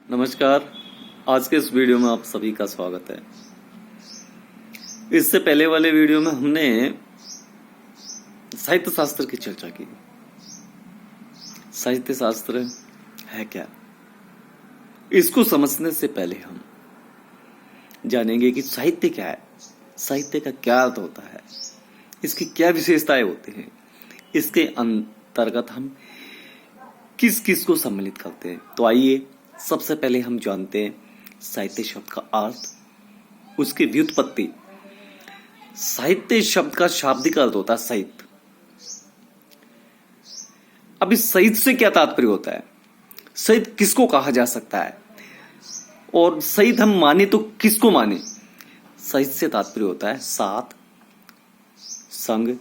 नमस्कार। आज के इस वीडियो में आप सभी का स्वागत है। इससे पहले वाले वीडियो में हमने साहित्य शास्त्र की चर्चा की। साहित्य शास्त्र है क्या? इसको समझने से पहले हम जानेंगे कि साहित्य क्या है, साहित्य का क्या अर्थ होता है, इसकी क्या विशेषताएं होती हैं, इसके अंतर्गत हम किस किस को सम्मिलित करते हैं। तो आइए सबसे पहले हम जानते हैं साहित्य शब्द का अर्थ, उसकी व्युत्पत्ति। साहित्य शब्द का शाब्दिक अर्थ होता है साहित्य। अब इस साहित्य से क्या तात्पर्य होता है? साहित्य किसको कहा जा सकता है और साहित्य हम माने तो किसको माने? साहित्य से तात्पर्य होता है साथ, संग,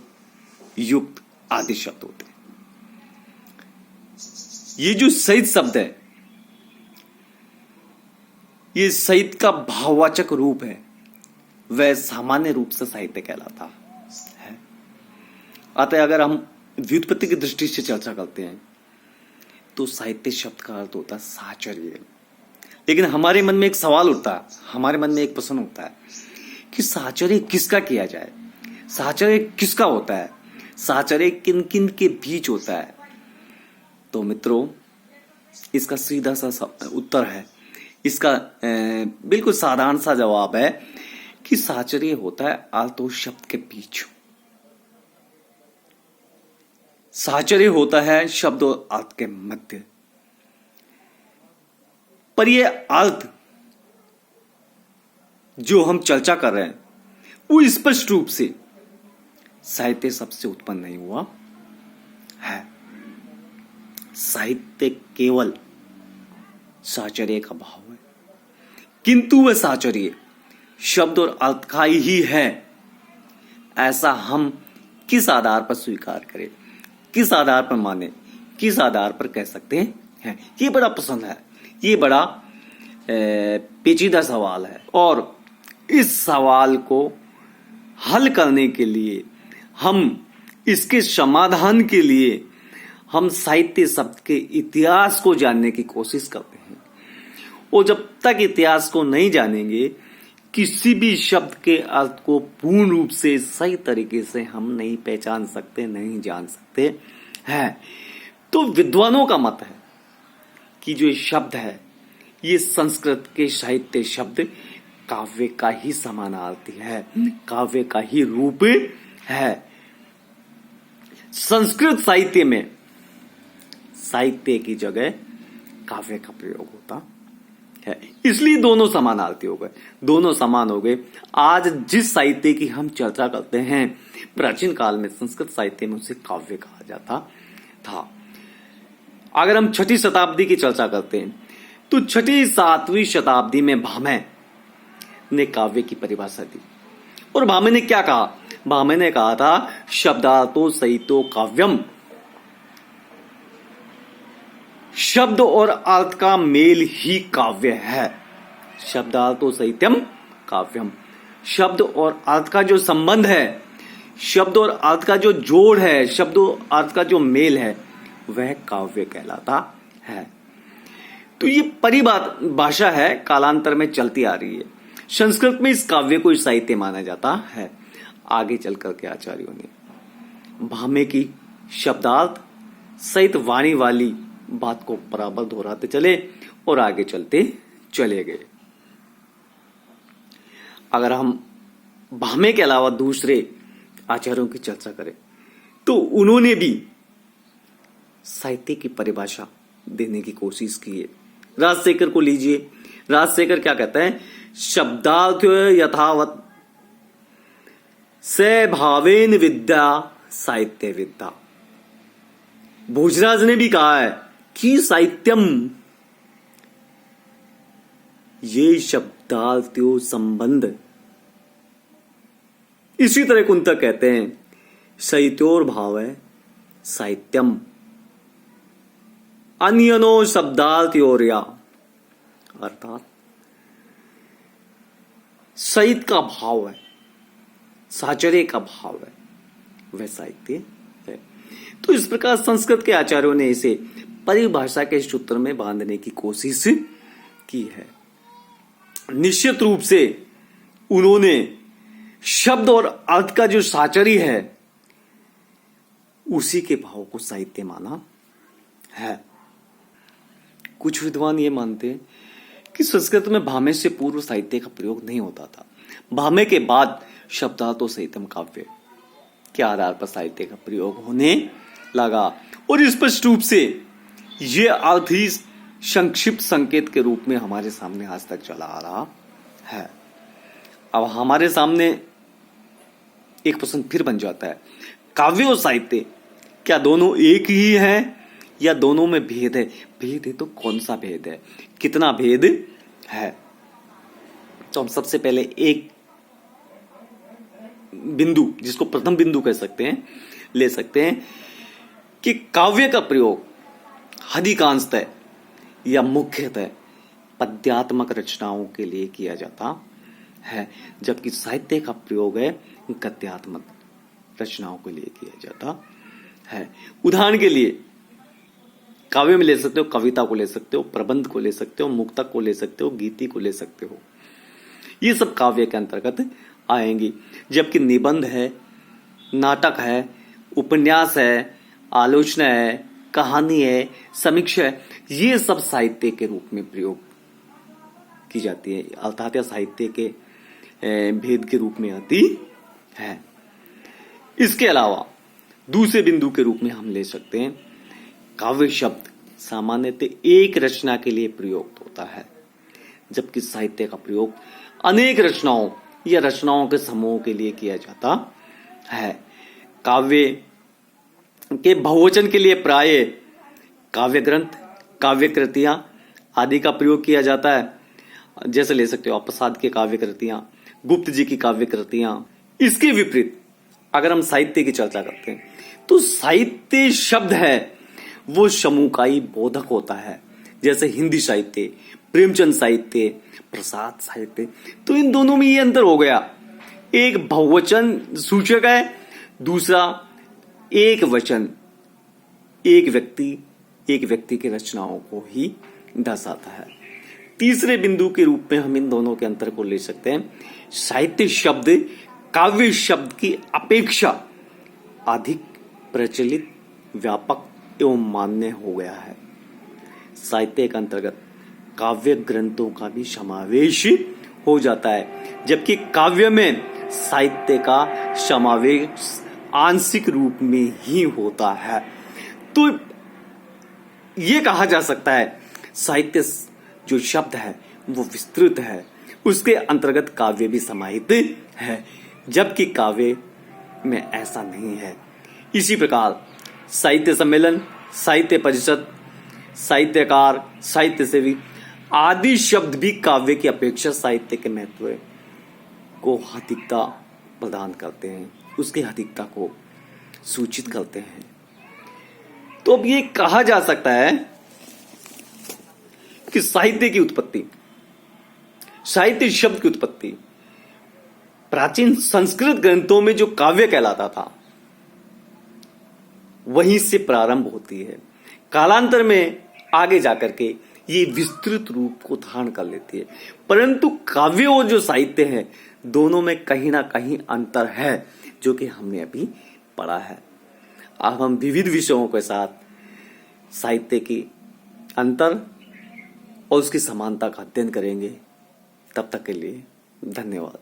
युक्त आदि शब्द होते हैं। ये जो साहित्य शब्द है, ये साहित्य का भाववाचक रूप है, वह सामान्य रूप से साहित्य कहलाता है। अतः अगर हम व्युत्पत्ति की दृष्टि से चर्चा करते हैं तो साहित्य शब्द का अर्थ होता है साहचर्य। लेकिन हमारे मन में एक सवाल उठता है, हमारे मन में एक प्रश्न उठता है कि साहचर्य किसका किया जाए, साहचर्य किसका होता है, साहचर्य किन किन के बीच होता है। तो मित्रों, इसका सीधा सा उत्तर है, इसका बिल्कुल साधारण सा जवाब है कि साहचर्य होता है अर्थ और शब्द के बीच। साहचर्य होता है शब्द और अर्थ के मध्य। पर यह अर्थ जो हम चर्चा कर रहे हैं वो स्पष्ट रूप से साहित्य शब्द से उत्पन्न नहीं हुआ है। साहित्य केवल साहचर्य का भाव है, किंतु वह साहचर्य शब्द और अर्थ का ही है। ऐसा हम किस आधार पर स्वीकार करें, किस आधार पर माने, किस आधार पर कह सकते हैं? ये बड़ा पसंद है, ये बड़ा पेचीदा सवाल है। और इस सवाल को हल करने के लिए, हम इसके समाधान के लिए हम साहित्य शब्द के इतिहास को जानने की कोशिश करते हैं। और जब तक इतिहास को नहीं जानेंगे, किसी भी शब्द के अर्थ को पूर्ण रूप से सही तरीके से हम नहीं पहचान सकते, नहीं जान सकते हैं। तो विद्वानों का मत है कि जो शब्द है ये संस्कृत के साहित्य शब्द काव्य का ही समानार्थी है, काव्य का ही रूप है। संस्कृत साहित्य में साहित्य की जगह काव्य का प्रयोग होता है, इसलिए दोनों समानार्थी हो गए, दोनों समान हो गए। आज जिस साहित्य की हम चर्चा करते हैं, प्राचीन काल में संस्कृत साहित्य में उसे काव्य कहा जाता था। अगर हम 6वीं शताब्दी की चर्चा करते हैं तो 6वीं 7वीं शताब्दी में भामह ने काव्य की परिभाषा दी। और भामह ने क्या कहा? भामह ने कहा था शब्दार्थो सहितो काव्यम, शब्द और अर्थ का मेल ही काव्य है। शब्दार्थो सहित्यम काव्यम, शब्द और अर्थ का जो संबंध है, शब्द और अर्थ का जो जोड़ है, शब्द और अर्थ का जो मेल है, वह काव्य कहलाता है। तो ये परिभाषा है, कालांतर में चलती आ रही है। संस्कृत में इस काव्य को साहित्य माना जाता है। आगे चल करके आचार्यों ने भामह की शब्दार्थ सहित वाणी वाली बात को बराबर दोहराते चले और आगे चलते चले गए। अगर हम भामह के अलावा दूसरे आचार्यों की चर्चा करें तो उन्होंने भी साहित्य की परिभाषा देने की कोशिश की है। राजशेखर को लीजिए, राजशेखर क्या कहते हैं? शब्दार्थ यथावत से भावेन विद्या साहित्य विद्या। भोजराज ने भी कहा है कि साहित्यम ये शब्दार्थ्यो संबंध। इसी तरह कुंतक कहते हैं साहित्योर भाव है साहित्यम अन्यनो शब्दार्थ्योर्या, अर्थात साहित्य का भाव है, साहचर्य का भाव है, वह साहित्य है। तो इस प्रकार संस्कृत के आचार्यों ने इसे परिभाषा के सूत्र में बांधने की कोशिश की है। निश्चित रूप से उन्होंने शब्द और अर्थ का जो साचर्य है उसी के भाव को साहित्य माना है। कुछ विद्वान ये मानते हैं कि संस्कृत में भामे से पूर्व साहित्य का प्रयोग नहीं होता था। भामे के बाद शब्दार्थो सहितम काव्य के आधार पर साहित्य का प्रयोग होने लगा और स्पष्ट रूप से ये अर्थ ही संक्षिप्त संकेत के रूप में हमारे सामने आज तक चला आ रहा है। अब हमारे सामने एक प्रश्न फिर बन जाता है, काव्य और साहित्य क्या दोनों एक ही हैं या दोनों में भेद है? भेद है तो कौन सा भेद है, कितना भेद है? तो हम सबसे पहले एक बिंदु, जिसको प्रथम बिंदु कह सकते हैं, ले सकते हैं कि काव्य का प्रयोग अधिकांशतः या मुख्यतः पद्यात्मक रचनाओं के लिए किया जाता है, जबकि साहित्य का प्रयोग है गद्यात्मक रचनाओं के लिए किया जाता है। उदाहरण के लिए काव्य में ले सकते हो, कविता को ले सकते हो, प्रबंध को ले सकते हो, मुक्तक को ले सकते हो, गीति को ले सकते हो, ये सब काव्य के अंतर्गत आएंगी। जबकि निबंध है, नाटक है, उपन्यास है, आलोचना है, कहानी है, समीक्षा है, ये सब साहित्य के रूप में प्रयोग की जाती है, अर्थात साहित्य के भेद के रूप में आती है। इसके अलावा दूसरे बिंदु के रूप में हम ले सकते हैं, काव्य शब्द सामान्यतः एक रचना के लिए प्रयुक्त होता है, जबकि साहित्य का प्रयोग अनेक रचनाओं या रचनाओं के समूह के लिए किया जाता है। काव्य के बहुवचन के लिए प्राय काव्य ग्रंथ, काव्य कृतियां आदि का प्रयोग किया जाता है। जैसे ले सकते हो अपसाद के काव्य कृतियां, गुप्त जी की काव्य कृतियां। इसके विपरीत अगर हम साहित्य की चर्चा करते हैं तो साहित्य शब्द है वो समूहकाई बोधक होता है। जैसे हिंदी साहित्य, प्रेमचंद साहित्य, प्रसाद साहित्य, तो इन दोनों में ये अंतर हो गया, एक बहुवचन सूचक है, दूसरा एक वचन, एक व्यक्ति की रचनाओं को ही दर्शाता है। तीसरे बिंदु के रूप में हम इन दोनों के अंतर को ले सकते हैं, साहित्य शब्द काव्य शब्द की अपेक्षा अधिक प्रचलित, व्यापक एवं मान्य हो गया है। साहित्य के अंतर्गत काव्य ग्रंथों का भी समावेश हो जाता है, जबकि काव्य में साहित्य का समावेश आंशिक रूप में ही होता है। तो यह कहा जा सकता है साहित्य जो शब्द है वो विस्तृत है, उसके अंतर्गत काव्य भी समाहित है, जबकि काव्य में ऐसा नहीं है। इसी प्रकार साहित्य सम्मेलन, साहित्य परिषद, साहित्यकार, साहित्य सेवी आदि शब्द भी काव्य की अपेक्षा साहित्य के महत्व को अधिकता प्रदान करते हैं, उसकी अधिकता को सूचित करते हैं। तो अब ये कहा जा सकता है कि साहित्य की उत्पत्ति, साहित्य शब्द की उत्पत्ति प्राचीन संस्कृत ग्रंथों में जो काव्य कहलाता था वहीं से प्रारंभ होती है। कालांतर में आगे जाकर के ये विस्तृत रूप को धारण कर लेती है, परंतु काव्य और जो साहित्य है दोनों में कहीं ना कहीं अंतर है, जो कि हमने अभी पढ़ा है। अब हम विविध विषयों के साथ साहित्य की अंतर और उसकी समानता का अध्ययन करेंगे। तब तक के लिए धन्यवाद।